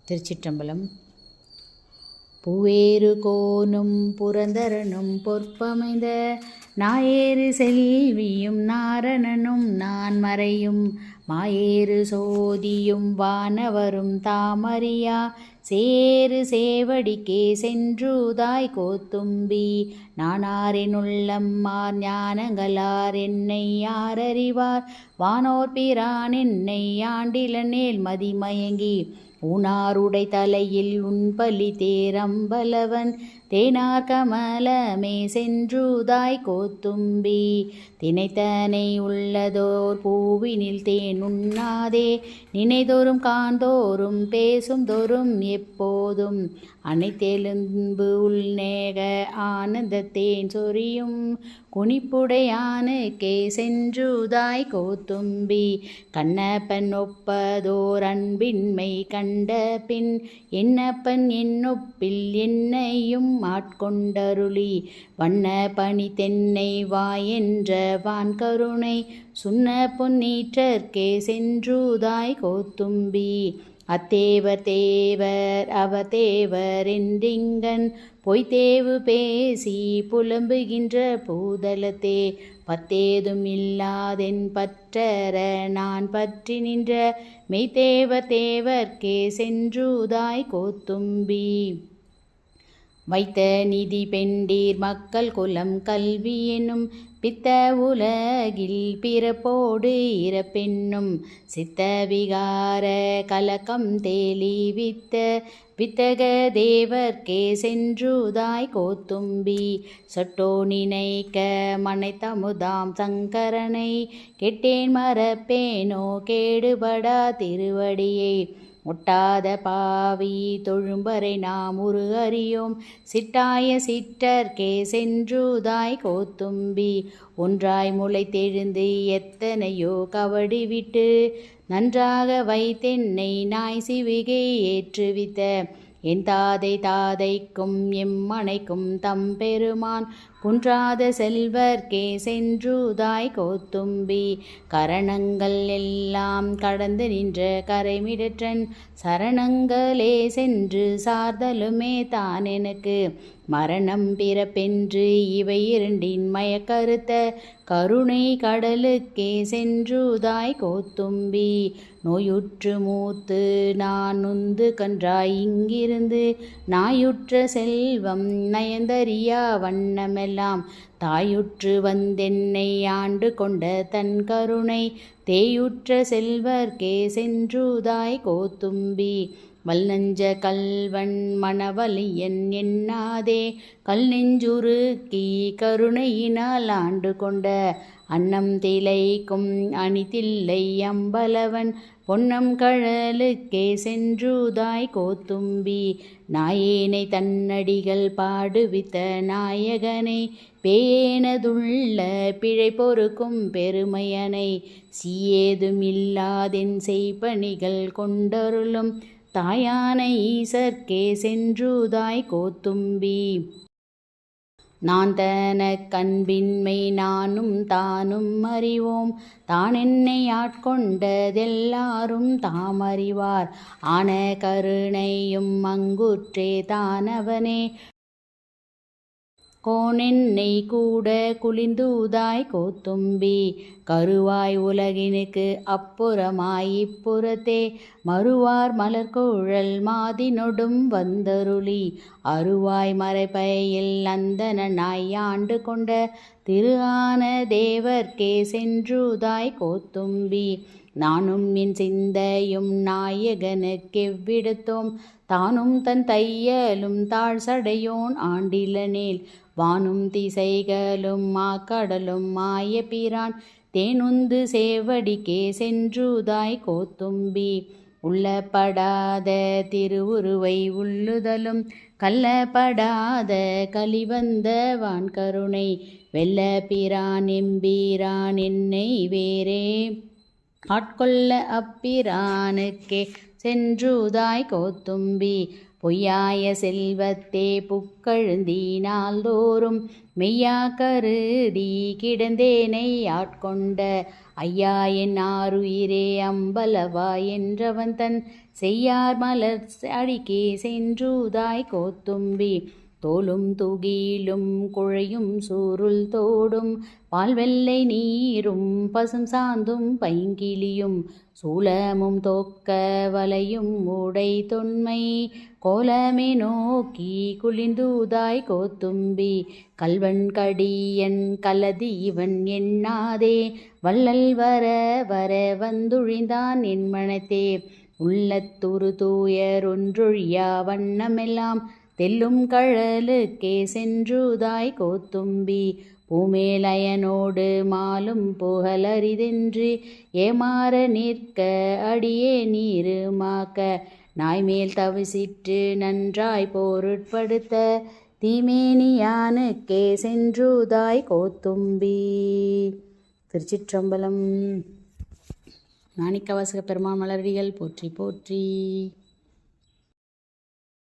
திருச்சிற்றம்பலம். பூவேறு கோனும் புரந்தரனும் பொற்பமைந்த நாயேறு செல்வியும் நாரணனும் நான்மறையும் மாயேறு சோதியும் வானவரும் தாமறியா சேரு சேவடிக்கே சென்றுதாய் கோத்தும்பி நானாரினுள்ளம்மார் ஞானங்களார் என்னை யாரறிவார் வானோர் பிரான் என்னை ஆண்டிலனேல் மதிமயங்கி ஊனாருடை தலையில் உன்பலி தேரம்பலவன் தேனார் கமலமே சென்றுதாய் கோத்தும்பி தினைத்தனை உள்ளதோர் பூவினில் தேன் உண்ணாதே நினைதோறும் காண்தோறும் பேசும் தோறும் எப்போதும் அனைத்தெலும்பு உள்நேக ஆனந்தத்தேன் சொரியும் குனிப்புடையானுக்கே சென்றுதாய் கோத்தும்பி கண்ணப்பன் ஒப்பதோர் அன்பின்மை கண்ட பின் என்னப்பன் என்னொப்பில் என்னையும் ஆட்கொண்டருளி வண்ண பணி தென்னை வாயென்ற வான்கருணை சுண்ண பொன்னீற்றற்கே சென்றுதாய் கோத்தும்பி அத்தேவர் தேவர் அவர் தேவர் என்றிங்கன் பொய்த்தேவு பேசி புலம்புகின்ற பூதலத்தே பத்தேதும் இல்லாதென் பற்றற நான் பற்றி நின்ற மெய்த்தேவர் தேவர்க்கே சென்றுதாய் கோத்தும்பி வைத்த நிதி பெண்டீர் மக்கள் குலம் கல்வி எனும் பித்த உலகில் பிறப்போடு இறப்பென்னும் சித்த விகார கலக்கம் தேலி வித்தக தேவர்க்கே சென்றுதாய் கோத்தும்பி சொட்டோ நினைக்க மனைத்தமுதாம் சங்கரனை கெட்டேன் மறப்பேனோ கேடுபடா திருவடியை ஒட்டாத பாவி தொழும்பரை நாம் உரு அறியோம் சிட்டாய சிற்றர்க்கே சென்றுதாய் கோத்தும்பி ஒன்றாய் முளைத்தெழுந்து எத்தனையோ கவடி விட்டு நன்றாக வைத்தென்னை நாய் சிவிகை ஏற்றுவித்த என் தாதைக்கும் எம்மனைக்கும் தம்பெருமான் குன்றாத செல்வர்க்கே சென்றுதாய் கோத்தும்பி கரணங்கள் எல்லாம் கடந்து நின்ற கரைமிடற்றன் சரணங்களே சென்று சார்தலுமே தான் எனக்கு மரணம் பிறப்பென்று இவை இரண்டின் மயக்கருத்த கருணை கடலுக்கே சென்றுதாய் கோத்தும்பி நோயுற்று மூத்து நான் நுந்து கன்றாய் இங்கிருந்து நாயுற்ற செல்வம் நயந்தறியா வண்ணமெல்லாம் தாயுற்று வந்தென்னை ஆண்டு கொண்ட தன் கருணை தேயுற்ற செல்வர்க்கே சென்றுதாய் கோத்தும்பி வல்நஞ்ச கல்வன் மணவலியன் எண்ணாதே கல் நெஞ்சுருக்கி கருணையினால் ஆண்டு கொண்ட அன்னம் திளைக்கும் அணிதில்லை அம்பலவன் பொன்னம் கழலுக்கே சென்றுதாய் கோத்தும்பி நாயேனை தன்னடிகள் பாடுவித்த நாயகனை பேயேனதுள்ள பிழை பொறுக்கும் பெருமையனை சீயேதும் இல்லாதென் செய்பணிகள் கொண்டருளும் தாயான ஈசர்க்கே சென்றுதாய் கோத்தும்பி நான் தன கண்பின்மை நானும் தானும் அறிவோம் தானென்னை ஆட்கொண்டதெல்லாரும் தாமறிவார் ஆன கருணையும் அங்குற்றே தானவனே கோனென்னை கூட குளிந்துதாய் கோத்தும்பி கருவாய் உலகினுக்கு அப்புறமாய் இப்புறத்தே மறுவார் மலர்கூழல் மாதினொடும் வந்தருளி அருவாய் மறைபையில் அந்தனாய் ஆண்டு கொண்ட திரு ஆன தேவர்க்கே சென்றுதாய் கோத்தும்பி நானும் என் சிந்தையும் நாயகனுக்கெவ்விடத்தோம் தானும் தன் தையலும் தாழ் சடையோன் ஆண்டிலனேல் வானும் திசைகளும் மாக்கடலும் மாய பிரான் தேனுந்து சேவடிக்கே சென்றுதாய் கோத்தும்பி உள்ளப்படாத திருவுருவை உள்ளுதலும் கள்ளப்படாத கலிவந்த வான்கருணை வெல்ல பிரான் எம்பீரான் என்னை வேறே ஆட்கொள்ள அப்பிரானுக்கே சென்றுதாய் கோத்தும்பி பொய்யாய செல்வத்தே புக்கழுந்தினால் தோறும் மெய்யா கருதி கிடந்தேனை ஆட்கொண்ட ஐயா என் ஆருயிரே அம்பலவா என்றவன் தன் செய்யார் மலர் அடிக்கே சென்றுதாய் கோத்தும்பி தோலும் துகிலும் குழையும் சூருள் தோடும் பால் வெள்ளை நீரும் பசும் சாந்தும் பைங்கிளியும் சூலமும் தோக்க வலையும் உடை தொன்மை கோலமே நோக்கி குளிர்ந்தூதாய் கோத்தும்பி கல்வன் கடியன் கலதி இவன் எண்ணாதே வள்ளல் வர வர வந்துழிந்தான் என் மனத்தே உள்ளத்துரு தூயர் ஒன்றொழியா வண்ணமெல்லாம் தெல்லும் கழலுக்கே சென்றுதாய் கோத்தும்பி பூமேலயனோடு மாலும் புகழரிதென்று ஏமாற நிற்க அடியே நீருமாக்க நாய்மேல் தவிசிற்று நன்றாய் பொருட்படுத்த தீமேனியானுக்கே சென்றுதாய் கோத்தும்பி. திருச்சிற்றம்பலம். மாணிக்கவாசக பெருமான் மலரடிகள் போற்றி போற்றி.